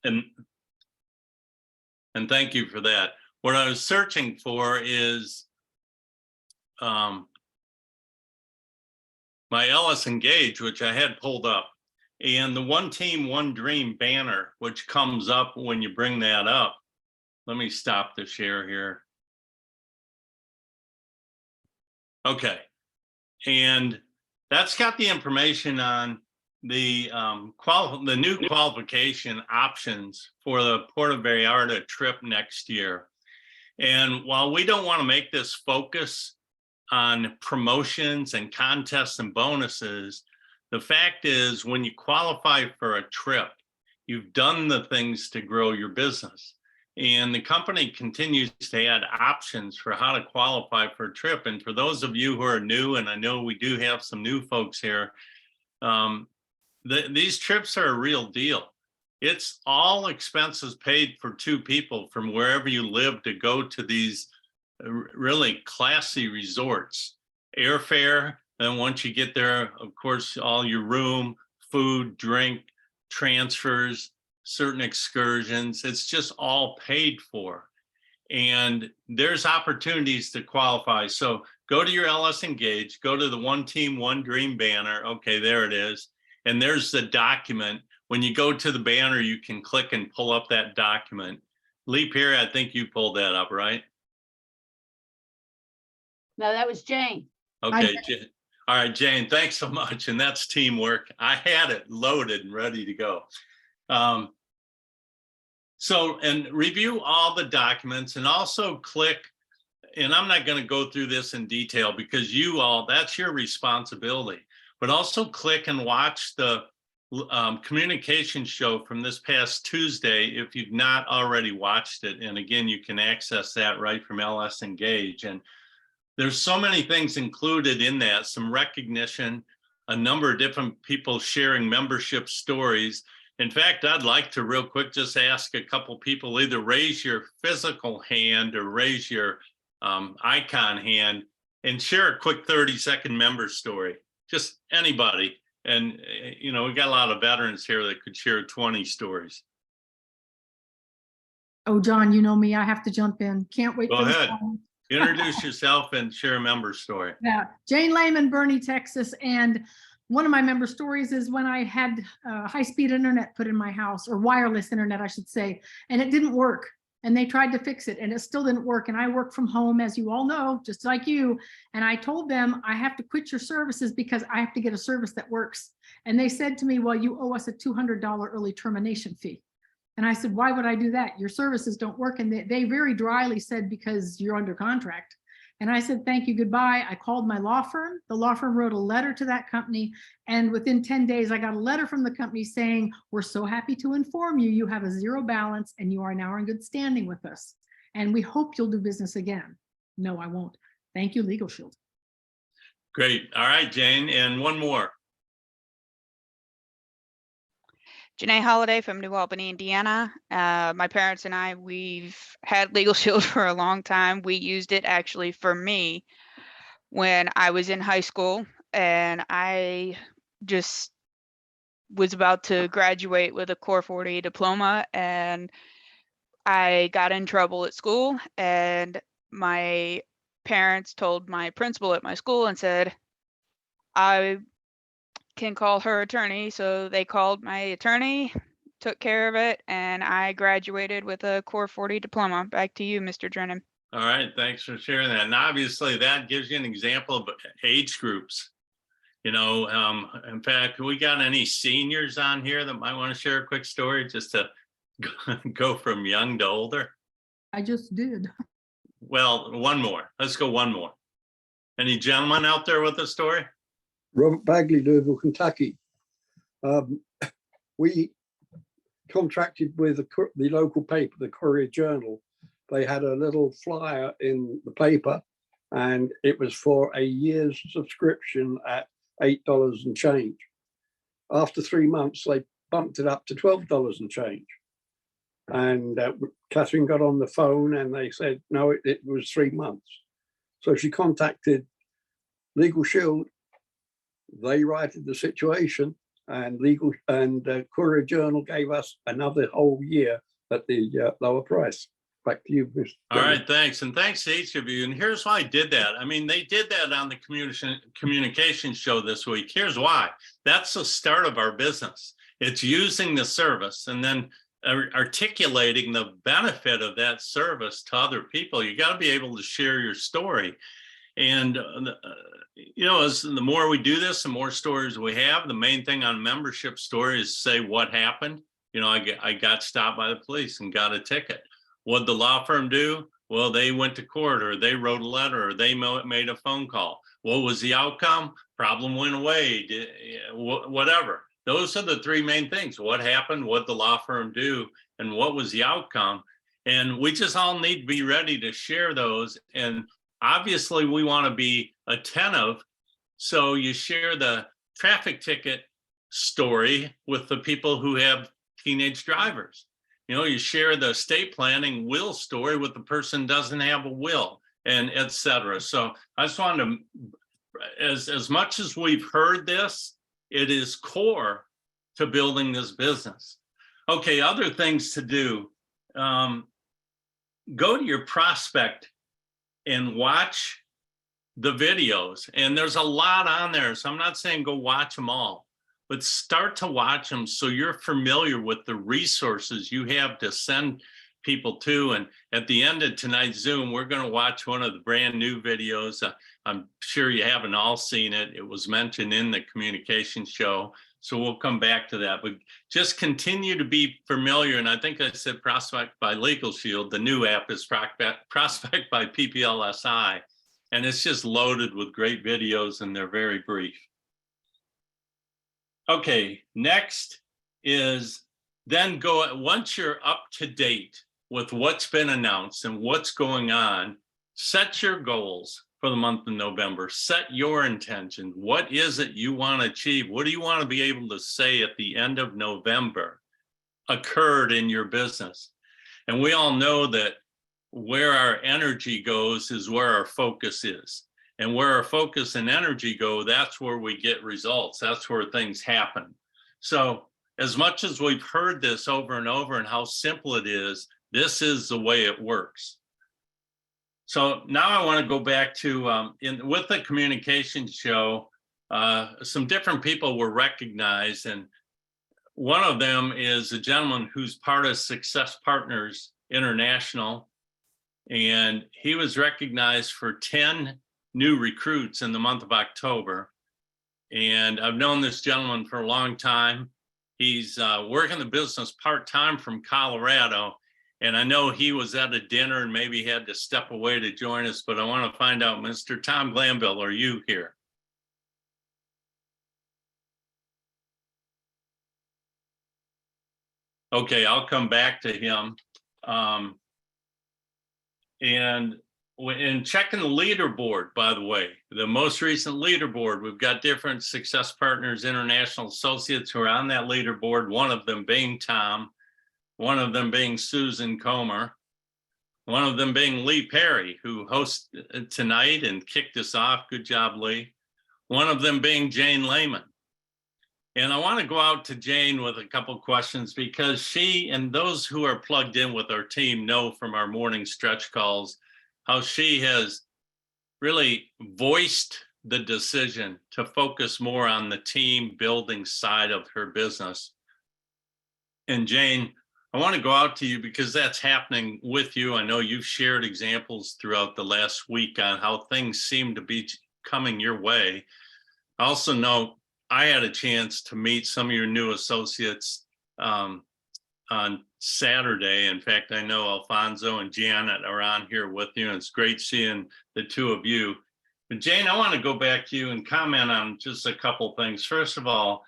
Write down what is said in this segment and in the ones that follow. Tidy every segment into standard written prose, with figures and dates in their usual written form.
and thank you for that. What I was searching for is my Ellis Engage, which I had pulled up, and the One Team, One Dream banner, which comes up when you bring that up. Let me stop the share here. Okay, and that's got the information on the new qualification options for the Puerto Vallarta trip next year. And while we don't want to make this focus on promotions and contests and bonuses, the fact is when you qualify for a trip, you've done the things to grow your business. And the company continues to add options for how to qualify for a trip. And for those of you who are new, and I know we do have some new folks here, these trips are a real deal. It's all expenses paid for two people from wherever you live to go to these really classy resorts. Airfare, then once you get there, of course, all your room, food, drink, transfers, certain excursions, it's just all paid for. And there's opportunities to qualify. So go to your LS Engage, go to the One Team, One Dream banner. Okay, there it is. And there's the document. When you go to the banner, you can click and pull up that document. Leap here, I think you pulled that up, right? No, that was Jane. Okay, all right, Jane, thanks so much. And that's teamwork. I had it loaded and ready to go. And review all the documents and also click, and I'm not going to go through this in detail because that's your responsibility, but also click and watch the communication show from this past Tuesday if you've not already watched it. And again, you can access that right from LS Engage. And there's so many things included in that, some recognition, a number of different people sharing membership stories. In fact, I'd like to real quick just ask a couple people, either raise your physical hand or raise your icon hand and share a quick 30-second member story, just anybody. And, we got a lot of veterans here that could share 20 stories. Oh, John, you know me, I have to jump in. Can't wait. Go ahead. Introduce yourself and share a member story. Yeah, Jane Lehman, Bernie, Texas. And one of my member stories is when I had high-speed internet put in my house, or wireless internet, I should say, and it didn't work. And they tried to fix it and it still didn't work. And I work from home, as you all know, just like you. And I told them I have to quit your services because I have to get a service that works. And they said to me, well, you owe us a $200 early termination fee. And I said, why would I do that? Your services don't work. And they very dryly said, because you're under contract. And I said, thank you, goodbye. I called my law firm. The law firm wrote a letter to that company. And within 10 days, I got a letter from the company saying, we're so happy to inform you, you have a zero balance and you are now in good standing with us. And we hope you'll do business again. No, I won't. Thank you, Legal Shield. Great. All right, Jane. And one more. Janae Holiday from New Albany, Indiana. My parents and I, we've had Legal Shield for a long time. We used it actually for me when I was in high school, and I just was about to graduate with a Core 40 diploma, and I got in trouble at school, and my parents told my principal at my school and said, I can call her attorney. So they called my attorney, took care of it, and I graduated with a Core 40 diploma. Back to you, Mr. Drennan. All right, thanks for sharing that. And obviously that gives you an example of age groups. In fact, we got any seniors on here that might want to share a quick story just to go from young to older? I just did. Well, one more. Let's go one more. Any gentlemen out there with a story? Robert Bagley, Louisville, Kentucky. We contracted with the local paper, the Courier Journal. They had a little flyer in the paper, and it was for a year's subscription at $8 and change. After 3 months, they bumped it up to $12 and change. And Catherine got on the phone and they said, no, it was 3 months. So she contacted Legal Shield. They righted the situation and Courier Journal gave us another whole year at the lower price. Back to you, Mr. All right, thanks. And thanks to each of you. And here's why I did that. I mean, they did that on the communication show this week. Here's why. That's the start of our business. It's using the service and then articulating the benefit of that service to other people. You got to be able to share your story. And, as the more we do this, the more stories we have. The main thing on membership story is say what happened. I got stopped by the police and got a ticket. What'd the law firm do? Well, they went to court, or they wrote a letter, or they made a phone call. What was the outcome? Problem went away, whatever. Those are the three main things. What happened? What'd the law firm do? And what was the outcome? And we just all need to be ready to share those. And obviously, we want to be attentive. So you share the traffic ticket story with the people who have teenage drivers. You share the estate planning will story with the person who doesn't have a will, and et cetera. So I just wanted to, as much as we've heard this, it is core to building this business. Okay, other things to do. Go to your prospect and watch the videos. And there's a lot on there. So I'm not saying go watch them all, but start to watch them so you're familiar with the resources you have to send people to. And at the end of tonight's Zoom, we're going to watch one of the brand new videos. I'm sure you haven't all seen it. It was mentioned in the communication show. So we'll come back to that, but just continue to be familiar. And I think I said Prospect by Legal Shield. The new app is Prospect by PPLSI. And it's just loaded with great videos, and they're very brief. Okay, next is then once you're up to date with what's been announced and what's going on, set your goals for the month of November. Set your intention. What is it you want to achieve? What do you want to be able to say at the end of November occurred in your business? And we all know that where our energy goes is where our focus is. And where our focus and energy go, that's where we get results. That's where things happen. So as much as we've heard this over and over and how simple it is, this is the way it works. So now I want to go back to, with the communication show, some different people were recognized. And one of them is a gentleman who's part of Success Partners International. And he was recognized for 10 new recruits in the month of October. And I've known this gentleman for a long time. He's working the business part-time from Colorado. And I know he was at a dinner and maybe had to step away to join us, but I want to find out, Mr. Tom Glanville, are you here? Okay, I'll come back to him. And in checking the leaderboard, by the way, the most recent leaderboard, we've got different Success Partners International associates who are on that leaderboard, one of them being Tom, one of them being Susan Comer, one of them being Lee Perry, who hosts tonight and kicked us off. Good job, Lee. One of them being Jane Lehman. And I want to go out to Jane with a couple of questions, because she and those who are plugged in with our team know from our morning stretch calls how she has really voiced the decision to focus more on the team building side of her business. And Jane, I want to go out to you because that's happening with you. I know you've shared examples throughout the last week on how things seem to be coming your way. I also know I had a chance to meet some of your new associates on Saturday. In fact, I know Alfonso and Janet are on here with you, and it's great seeing the two of you. But Jane, I want to go back to you and comment on just a couple things. First of all,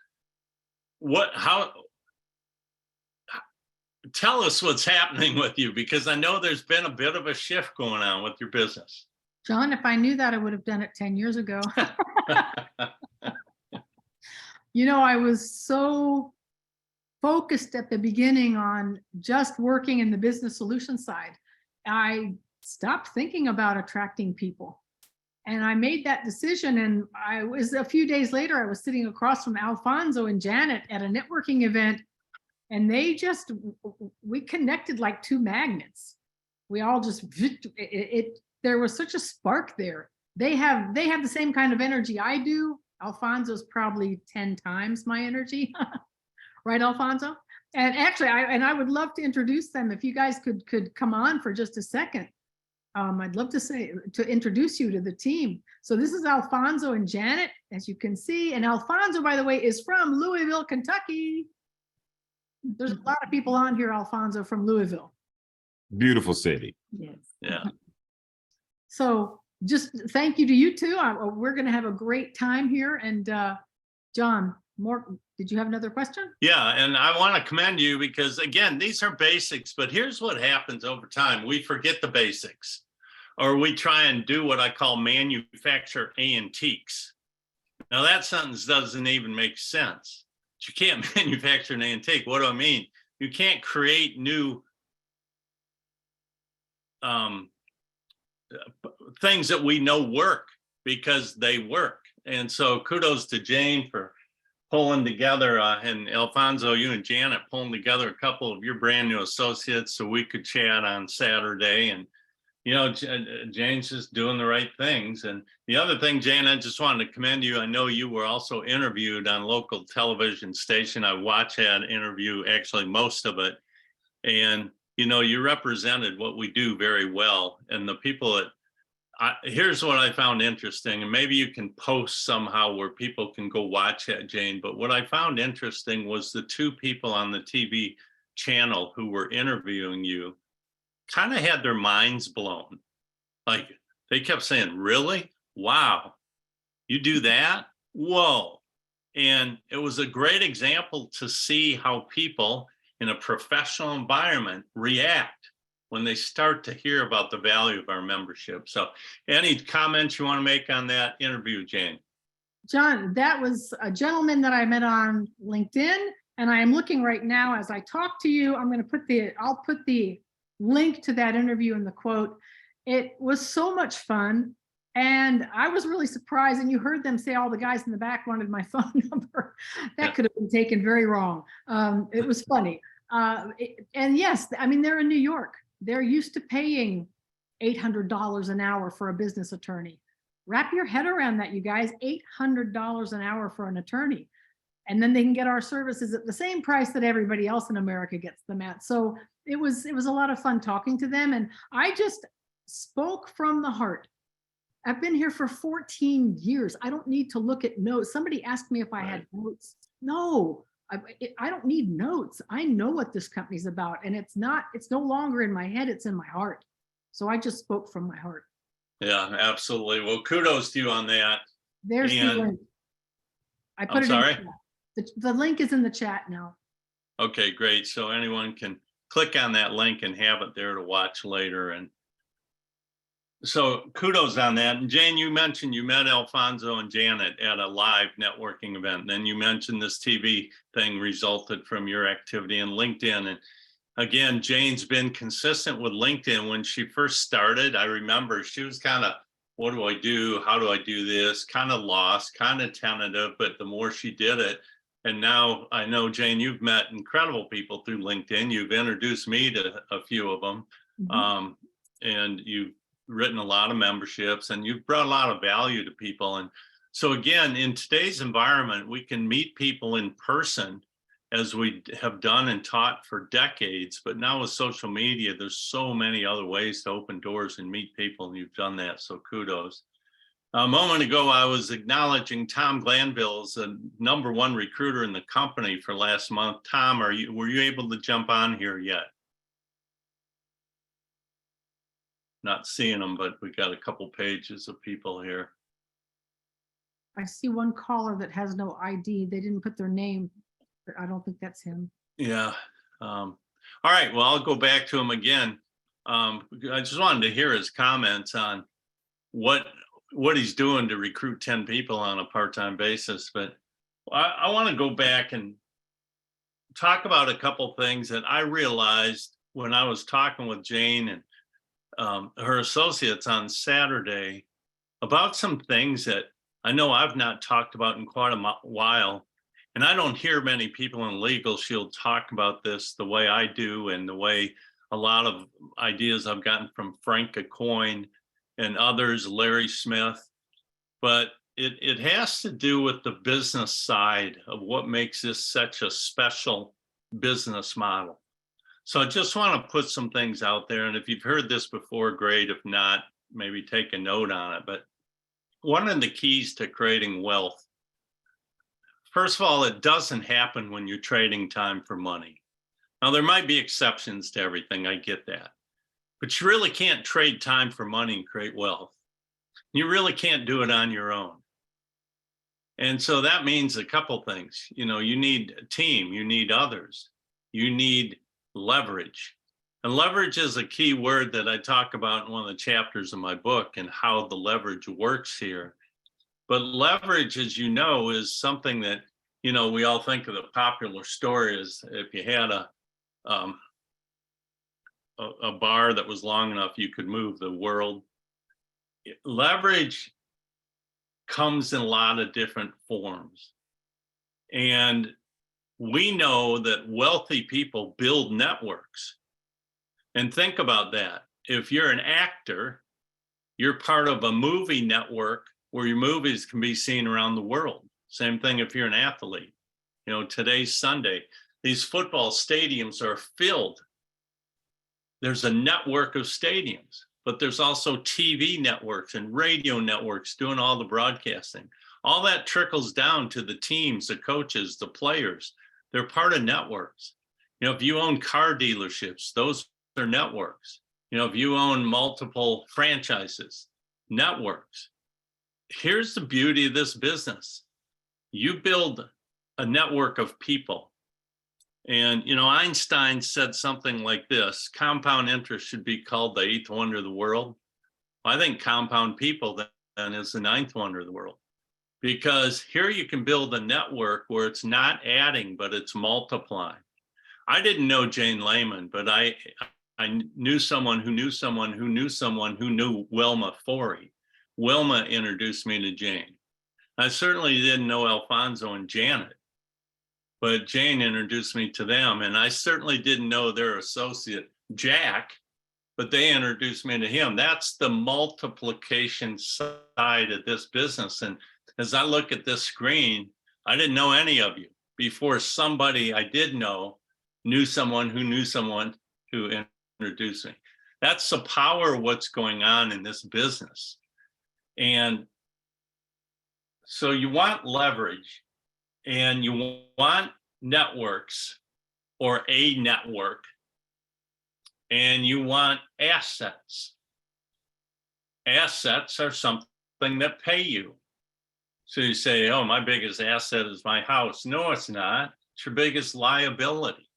tell us what's happening with you, because I know there's been a bit of a shift going on with your business. John, if I knew that, I would have done it 10 years ago. I was so focused at the beginning on just working in the business solution side. I stopped thinking about attracting people. And I made that decision, and I was a few days later, I was sitting across from Alfonso and Janet at a networking event, and we connected like two magnets. We all just, there was such a spark there. They have the same kind of energy I do. Alfonso's probably 10 times my energy. Right, Alfonso? And actually, I would love to introduce them if you guys could come on for just a second. I'd love to introduce you to the team. So this is Alfonso and Janet, as you can see. And Alfonso, by the way, is from Louisville, Kentucky. There's a lot of people on here, Alfonso, from Louisville. Beautiful city. Yes. Yeah. So just thank you to you two. We're going to have a great time here. And John, did you have another question? Yeah, and I want to commend you because, again, these are basics, but here's what happens over time. We forget the basics, or we try and do what I call manufacture antiques. Now, that sentence doesn't even make sense. You can't manufacture an antique. What do I mean? You can't create new things that we know work because they work. And so kudos to Jane for pulling together, and Alfonso, you and Janet pulling together a couple of your brand new associates so we could chat on Saturday. And, you know, Jane's just doing the right things. And the other thing, Jane, I just wanted to commend you. I know you were also interviewed on local television station. I watched that interview, actually most of it. And, you know, you represented what we do very well. And the people that, here's what I found interesting, and maybe you can post somehow where people can go watch that, Jane. But what I found interesting was the two people on the TV channel who were interviewing you kind of had their minds blown. Like, they kept saying, really? Wow, you do that? Whoa. And it was a great example to see how people in a professional environment react when they start to hear about the value of our membership. So any comments you want to make on that interview, Jane? John, that was a gentleman that I met on LinkedIn, and I am looking right now as I talk to you. I'll put the link to that interview in the quote. It was so much fun. And I was really surprised, and you heard them say all the guys in the back wanted my phone number. That could have been taken very wrong. It was funny. And yes, I mean, they're in New York. They're used to paying $800 an hour for a business attorney. Wrap your head around that, you guys. $800 an hour for an attorney. And then they can get our services at the same price that everybody else in America gets them at. So it was a lot of fun talking to them. And I just spoke from the heart. I've been here for 14 years. I don't need to look at notes. Somebody asked me if I had notes. No. I don't need notes. I know what this company's about, and it's no longer in my head, it's in my heart. So I just spoke from my heart. Yeah, absolutely. Well, kudos to you on that. There's the link. I put I'm it sorry? in the chat. The link is in the chat now. Okay, great. So anyone can click on that link and have it there to watch later. And so kudos on that. And Jane, you mentioned you met Alfonso and Janet at a live networking event. Then you mentioned this TV thing resulted from your activity in LinkedIn. And again, Jane's been consistent with LinkedIn. When she first started, I remember she was kind of, what do I do? How do I do this? Kind of lost, kind of tentative, but the more she did it, and now I know, Jane, you've met incredible people through LinkedIn. You've introduced me to a few of them. Mhm. And you've written a lot of memberships, and you've brought a lot of value to people. And so again, in today's environment, we can meet people in person as we have done and taught for decades. But now with social media, there's so many other ways to open doors and meet people, and you've done that. So kudos. A moment ago, I was acknowledging Tom Glanville as the #1 recruiter in the company for last month. Tom, were you able to jump on here yet? Not seeing them, but we got a couple pages of people here. I see one caller that has no ID. They didn't put their name, but I don't think that's him. Yeah. All right. Well, I'll go back to him again. I just wanted to hear his comments on what he's doing to recruit 10 people on a part-time basis. But I want to go back and talk about a couple things that I realized when I was talking with Jane and her associates on Saturday. about some things that I know I've not talked about in quite a while. And I don't hear many people in Legal Shield talk about this the way I do, and the way a lot of ideas I've gotten from Frank Acoin and others, Larry Smith. But it has to do with the business side of what makes this such a special business model. So I just want to put some things out there. And if you've heard this before, great. If not, maybe take a note on it. But one of the keys to creating wealth, first of all, it doesn't happen when you're trading time for money. Now, there might be exceptions to everything. I get that. But you really can't trade time for money and create wealth. You really can't do it on your own. And so that means a couple things. You know, you need a team, you need others, you need leverage. And leverage is a key word that I talk about in one of the chapters of my book, and how the leverage works here. But leverage, as you know, is something that, you know, we all think of. The popular story is if you had a bar that was long enough, you could move the world. Leverage comes in a lot of different forms. And we know that wealthy people build networks. And think about that. If you're an actor, you're part of a movie network where your movies can be seen around the world. Same thing if you're an athlete. You know, today's Sunday, these football stadiums are filled. There's a network of stadiums, but there's also TV networks and radio networks doing all the broadcasting. All that trickles down to the teams, the coaches, the players. They're part of networks. You know, if you own car dealerships, those are networks. You know, if you own multiple franchises, networks. Here's the beauty of this business. You build a network of people. And, you know, Einstein said something like this: compound interest should be called the eighth wonder of the world. I think compound people then is the ninth wonder of the world. Because here you can build a network where it's not adding, but it's multiplying. I didn't know Jane Lehman, but I knew someone who knew someone who knew someone who knew Wilma Forey. Wilma introduced me to Jane. I certainly didn't know Alfonso and Janet, but Jane introduced me to them. And I certainly didn't know their associate, Jack, but they introduced me to him. That's the multiplication side of this business. And as I look at this screen, I didn't know any of you before somebody I did know knew someone who knew someone who introduced me. That's the power of what's going on in this business. And so you want leverage, and you want networks, or a network, and you want assets. Assets are something that pay you. So you say, oh, my biggest asset is my house. No, it's not. It's your biggest liability.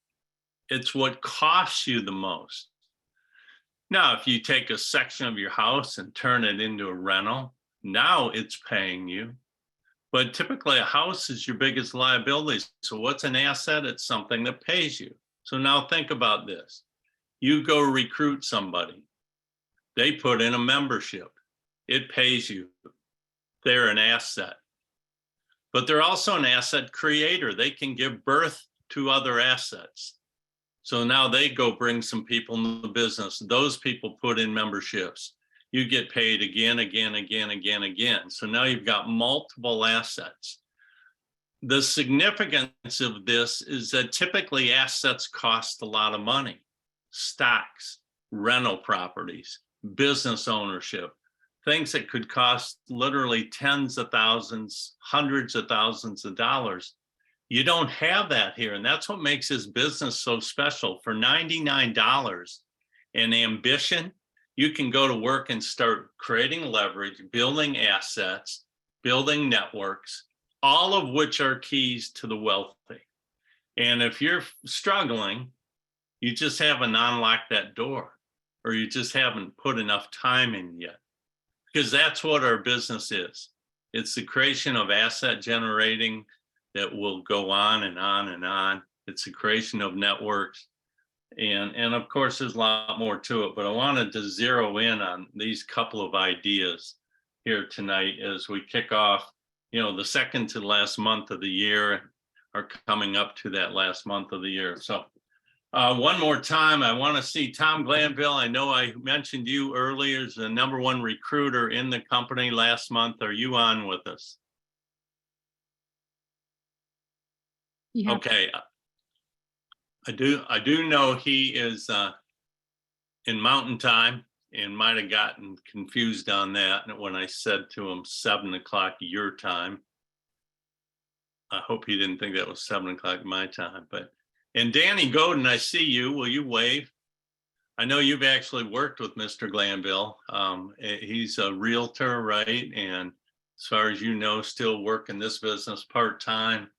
It's what costs you the most. Now, if you take a section of your house and turn it into a rental, now it's paying you. But typically a house is your biggest liability. So what's an asset? It's something that pays you. So now think about this. You go recruit somebody. They put in a membership. It pays you. They're an asset. But they're also an asset creator. They can give birth to other assets. So now they go bring some people in the business. Those people put in memberships. You get paid again. So now you've got multiple assets. The significance of this is that typically assets cost a lot of money. Stocks, rental properties, business ownership, things that could cost literally tens of thousands, hundreds of thousands of dollars. You don't have that here. And that's what makes this business so special. For $99 and ambition, you can go to work and start creating leverage, building assets, building networks, all of which are keys to the wealthy. And if you're struggling, you just haven't unlocked that door, or you just haven't put enough time in yet. Because that's what our business is. It's the creation of asset generating that will go on and on and on. It's the creation of networks. And of course, there's a lot more to it, but I wanted to zero in on these couple of ideas here tonight as we kick off, the second to last month of the year, are coming up to that last month of the year. So one more time, I want to see Tom Glanville. I know I mentioned you earlier as the #1 recruiter in the company last month. Are you on with us? You have- Okay. I do know he is in Mountain Time and might have gotten confused on that when I said to him 7 o'clock your time. I hope he didn't think that was 7 o'clock my time. And Danny Godin, I see you. Will you wave? I know you've actually worked with Mr. Glanville. He's a realtor, right? And as far as you know, still working this business part-time.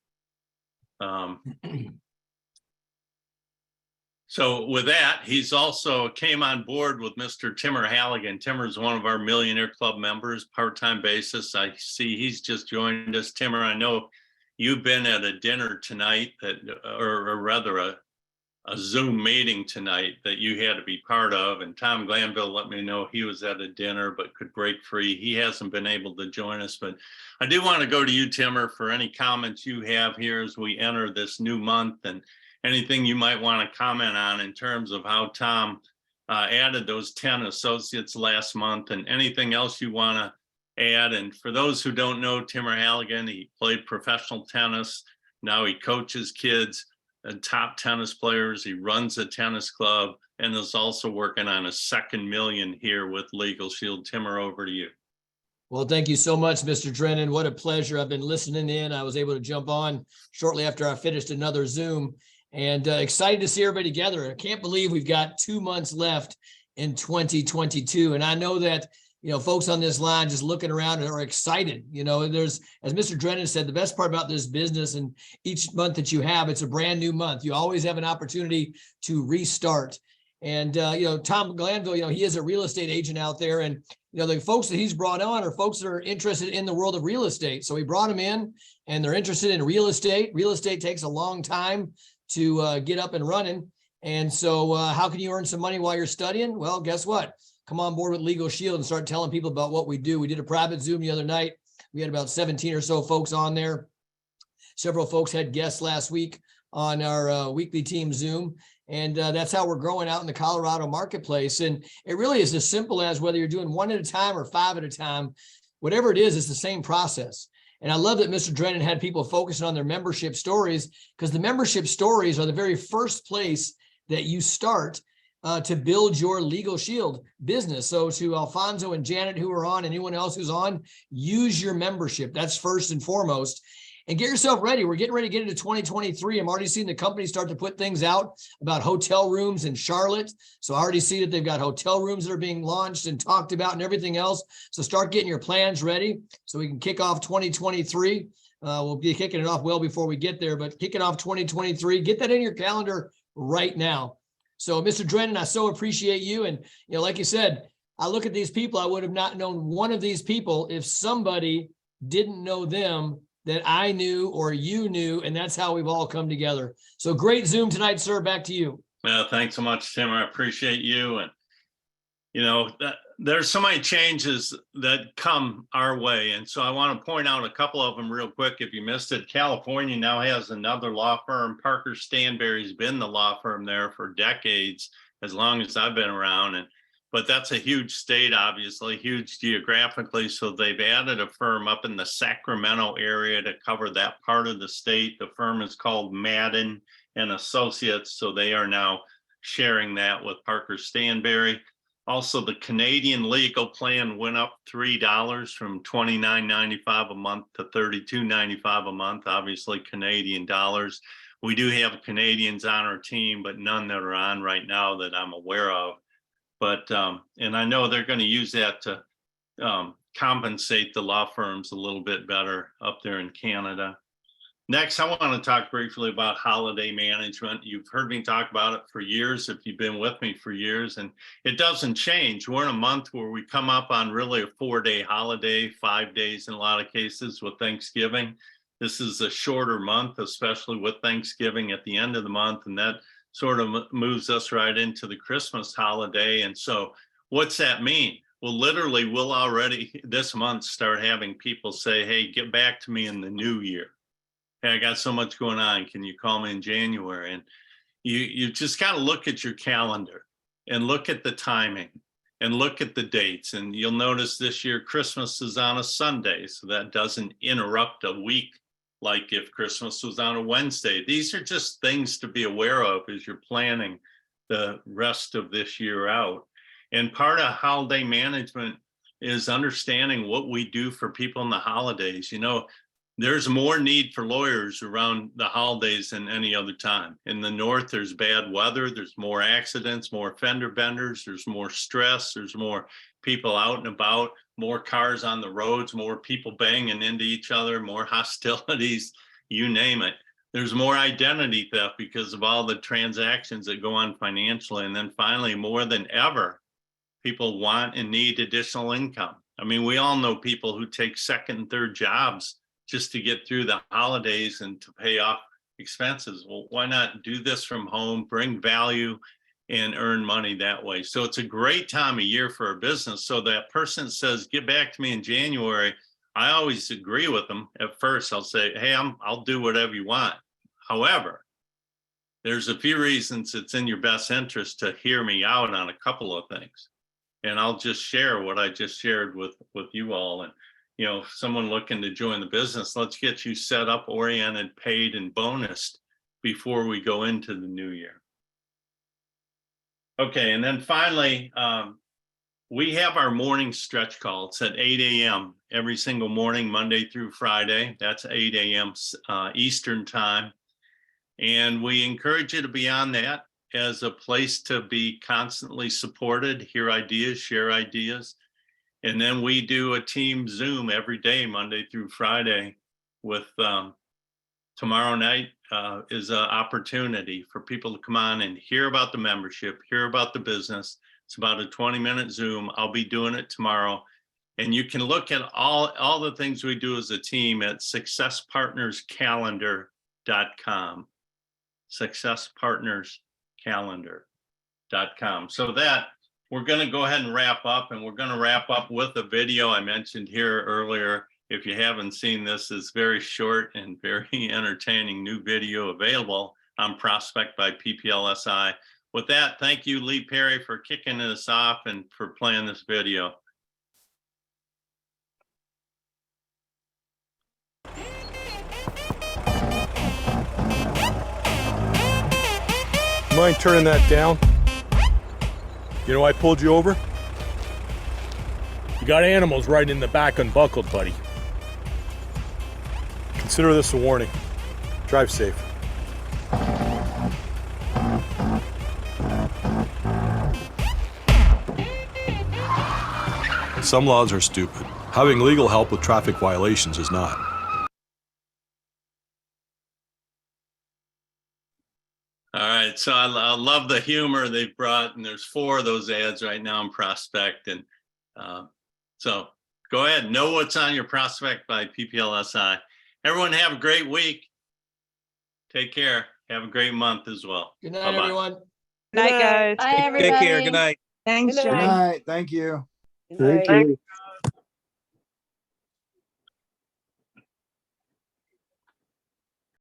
So with that, he's also came on board with Mr. Timmer Hallligan. Timmer's one of our Millionaire Club members, part-time basis. I see he's just joined us. Timmer, I know you've been at a dinner tonight or rather a Zoom meeting tonight that you had to be part of. And Tom Glanville let me know he was at a dinner but could break free. He hasn't been able to join us, but I do want to go to you, Timmer, for any comments you have here as we enter this new month and anything you might want to comment on in terms of how Tom added those 10 associates last month and anything else you want to add. And for those who don't know Timmer Hallligan, he played professional tennis. Now he coaches kids and top tennis players. He runs a tennis club and is also working on a second million here with Legal Shield. Timmer, over to you. Well, thank you so much, Mr. Drennan. What a pleasure. I've been listening in. I was able to jump on shortly after I finished another Zoom. And excited to see everybody together. I can't believe we've got 2 months left in 2022. And I know that, folks on this line just looking around are excited. There's, as Mr. Drennan said, the best part about this business and each month that you have, it's a brand new month. You always have an opportunity to restart. And, Tom Glanville, he is a real estate agent out there. And, the folks that he's brought on are folks that are interested in the world of real estate. So he brought them in and they're interested in real estate. Real estate takes a long time to get up and running. And so how can you earn some money while you're studying? Well, guess what? Come on board with Legal Shield and start telling people about what we do. We did a private Zoom the other night. We had about 17 or so folks on there. Several folks had guests last week on our weekly team Zoom. And that's how we're growing out in the Colorado marketplace. And it really is as simple as whether you're doing 1 at a time or 5 at a time, whatever it is, it's the same process. And I love that Mr. Drennan had people focusing on their membership stories, because the membership stories are the very first place that you start to build your Legal Shield business. So to Alfonso and Janet who are on, and anyone else who's on, use your membership. That's first and foremost. And get yourself ready. We're getting ready to get into 2023. I'm already seeing the company start to put things out about hotel rooms in Charlotte. So I already see that they've got hotel rooms that are being launched and talked about and everything else. So start getting your plans ready so we can kick off 2023. We'll be kicking it off well before we get there, but kicking off 2023, get that in your calendar right now. So Mr. Drennan, I so appreciate you. And, like you said, I look at these people, I would have not known one of these people if somebody didn't know them that I knew or you knew, and that's how we've all come together. So great Zoom tonight, sir. Back to you. Well, thanks so much, Tim. I appreciate you. And, there's so many changes that come our way. And so I want to point out a couple of them real quick. If you missed it, California now has another law firm. Parker Stanberry's been the law firm there for decades, as long as I've been around. But that's a huge state, obviously, huge geographically. So they've added a firm up in the Sacramento area to cover that part of the state. The firm is called Madden and Associates. So they are now sharing that with Parker Stanberry. Also, the Canadian legal plan went up $3 from $29.95 a month to $32.95 a month, obviously Canadian dollars. We do have Canadians on our team, but none that are on right now that I'm aware of. But, and I know they're going to use that to compensate the law firms a little bit better up there in Canada. Next, I want to talk briefly about holiday management. You've heard me talk about it for years, if you've been with me for years, and it doesn't change. We're in a month where we come up on really a 4-day holiday, 5 days in a lot of cases with Thanksgiving. This is a shorter month, especially with Thanksgiving at the end of the month, and that sort of moves us right into the Christmas holiday. And so what's that mean? literally, we'll already this month start having people say, hey, get back to me in the new year. Hey, I got so much going on. Can you call me in January? And you just got to look at your calendar and look at the timing and look at the dates. And you'll notice this year Christmas is on a Sunday, so that doesn't interrupt a week like if Christmas was on a Wednesday. These are just things to be aware of as you're planning the rest of this year out. And part of holiday management is understanding what we do for people in the holidays. You know, there's more need for lawyers around the holidays than any other time. In the north, there's bad weather, there's more accidents, more fender benders, there's more stress, there's more people out and about, more cars on the roads, more people banging into each other, more hostilities, you name it. There's more identity theft because of all the transactions that go on financially. And then finally, more than ever, people want and need additional income. I mean, we all know people who take second and third jobs just to get through the holidays and to pay off expenses. Well, why not do this from home, bring value and earn money that way? So it's a great time of year for a business. So that person says, get back to me in January. I always agree with them. At first, I'll say, hey, I'll do whatever you want. However, there's a few reasons it's in your best interest to hear me out on a couple of things. And I'll just share what I just shared with you all. And you know, someone looking to join the business, let's get you set up, oriented, paid, and bonused before we go into the new year. Okay, and then finally, we have our morning stretch call. It's at 8 a.m. every single morning, Monday through Friday. That's 8 a.m. Eastern time. And we encourage you to be on that as a place to be constantly supported, hear ideas, share ideas. And then we do a team Zoom every day, Monday through Friday, with tomorrow night is an opportunity for people to come on and hear about the membership, hear about the business. It's about a 20-minute Zoom. I'll be doing it tomorrow. And you can look at all the things we do as a team at successpartnerscalendar.com. Successpartnerscalendar.com. So that we're going to go ahead and wrap up, and we're going to wrap up with a video I mentioned here earlier. If you haven't seen this, it's very short and very entertaining new video available on Prospect by PPLSI. With that, thank you, Lee Perry, for kicking us off and for playing this video. Mind turning that down? You know why I pulled you over? You got animals riding in the back unbuckled, buddy. Consider this a warning. Drive safe. Some laws are stupid. Having legal help with traffic violations is not. All right, so I love the humor they've brought, and there's 4 of those ads right now in Prospect. And so go ahead, know what's on your Prospect by PPLSI. Everyone have a great week. Take care. Have a great month as well. Good night, Bye-bye. everyone. Night, guys. Bye, everybody. Take care. Good night. Thanks, Good Jenny. night. Thank you. Good Thank night. you.